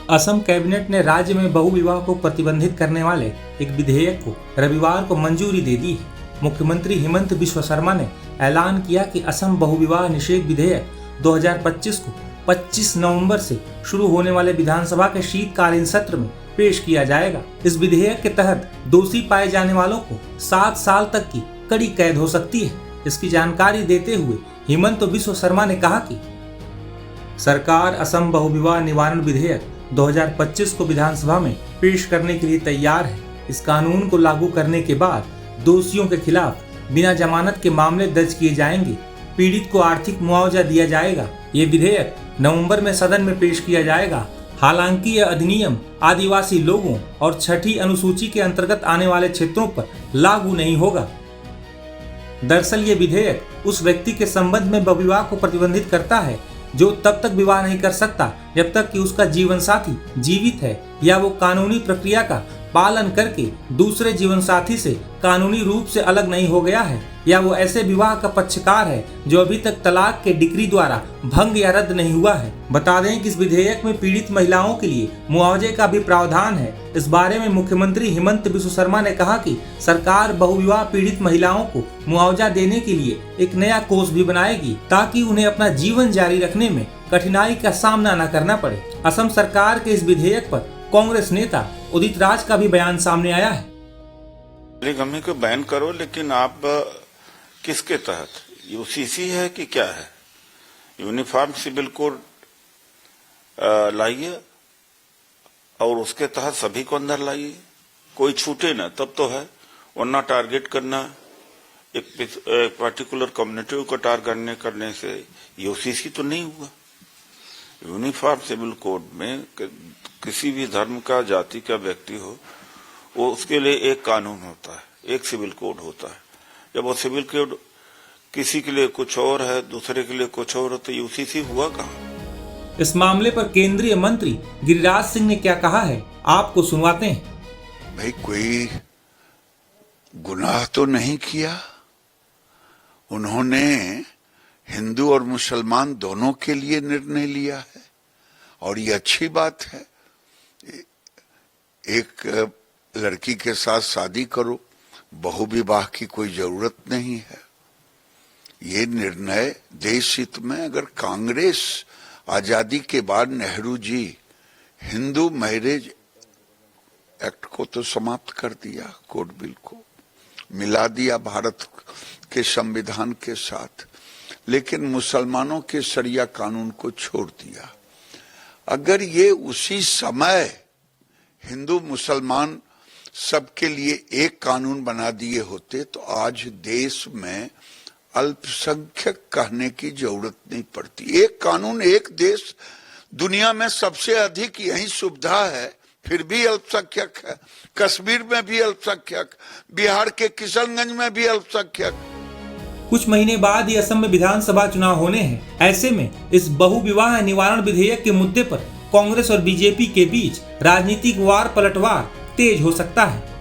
Assam cabinet ने राज्य में बहु विवाह को प्रतिबंधित करने वाले एक विधेयक को रविवार को मंजूरी दे दी है। मुख्यमंत्री हिमंत बिस्वा शर्मा ने ऐलान किया कि असम बहु विवाह निषेध विधेयक 2025 को 25 नवंबर से शुरू होने वाले विधानसभा के शीतकालीन सत्र में पेश किया जाएगा। इस विधेयक के तहत दोषी पाए जाने वालों को 7 साल तक की कड़ी कैद हो सकती है। इसकी जानकारी देते हुए हिमंत बिस्वा शर्मा ने कहा कि सरकार असम बहु विवाह निवारण विधेयक 2025 को विधानसभा में पेश करने के लिए तैयार है। इस कानून को लागू करने के बाद दोषियों के खिलाफ बिना जमानत के मामले दर्ज किए जाएंगे। पीड़ित को आर्थिक मुआवजा दिया जाएगा। ये विधेयक नवंबर में सदन में पेश किया जाएगा। हालांकि यह अधिनियम आदिवासी लोगों और छठी अनुसूची के अंतर्गत आने वाले क्षेत्रों पर लागू नहीं होगा। दरअसल ये विधेयक उस व्यक्ति के संबंध में विवाह को प्रतिबंधित करता है जो तब तक विवाह नहीं कर सकता जब तक कि उसका जीवन साथी जीवित है या वो कानूनी प्रक्रिया का पालन करके दूसरे जीवन साथी से कानूनी रूप से अलग नहीं हो गया है, या वो ऐसे विवाह का पक्षकार है जो अभी तक तलाक के डिक्री द्वारा भंग या रद्द नहीं हुआ है। बता दें कि इस विधेयक में पीड़ित महिलाओं के लिए मुआवजे का भी प्रावधान है। इस बारे में मुख्यमंत्री हिमंत बिस्वा शर्मा ने कहा कि सरकार बहुविवाह पीड़ित महिलाओं को मुआवजा देने के लिए एक नया कोष भी बनाएगी ताकि उन्हें अपना जीवन जारी रखने में कठिनाई का सामना न करना पड़े। असम सरकार के इस विधेयक पर कांग्रेस नेता उदित राज का भी बयान सामने आया है। पोलीगमी को बैन करो, लेकिन आप किसके तहत? यूसीसी है कि क्या है? यूनिफॉर्म सिविल कोड लाइए और उसके तहत सभी को अंदर लाइए, कोई छूटे ना, तब तो है। वरना टारगेट करना एक पर्टिकुलर कम्युनिटी को टारगेट करने से यूसीसी तो नहीं हुआ। यूनिफॉर्म सिविल कोड में किसी भी धर्म का, जाति का व्यक्ति हो, वो उसके लिए एक कानून होता है, एक सिविल कोड होता है। जब वो सिविल कोड किसी के लिए कुछ और है, दूसरे के लिए कुछ और, तो यूसीसी हुआ कहाँ? इस मामले पर केंद्रीय मंत्री गिरिराज सिंह ने क्या कहा है, आपको सुनवाते हैं। भाई, कोई गुनाह तो नहीं किया। उन्होंने हिंदू और मुसलमान दोनों के लिए निर्णय लिया है और ये अच्छी बात है। एक लड़की के साथ शादी करो, बहु विवाह की कोई जरूरत नहीं है। ये निर्णय देश हित में। अगर कांग्रेस आजादी के बाद नेहरू जी हिंदू मैरिज एक्ट को तो समाप्त कर दिया, कोड बिल को मिला दिया भारत के संविधान के साथ, लेकिन मुसलमानों के शरिया कानून को छोड़ दिया। अगर ये उसी समय हिंदू मुसलमान सबके लिए एक कानून बना दिए होते तो आज देश में अल्पसंख्यक कहने की जरूरत नहीं पड़ती। एक कानून, एक देश। दुनिया में सबसे अधिक यही सुविधा है, फिर भी अल्पसंख्यक है। कश्मीर में भी अल्पसंख्यक, बिहार के किशनगंज में भी अल्पसंख्यक। कुछ महीने बाद ही असम में विधानसभा चुनाव होने हैं। ऐसे में इस बहु विवाह निवारण विधेयक के मुद्दे पर कांग्रेस और बीजेपी के बीच राजनीतिक वार पलटवार तेज हो सकता है।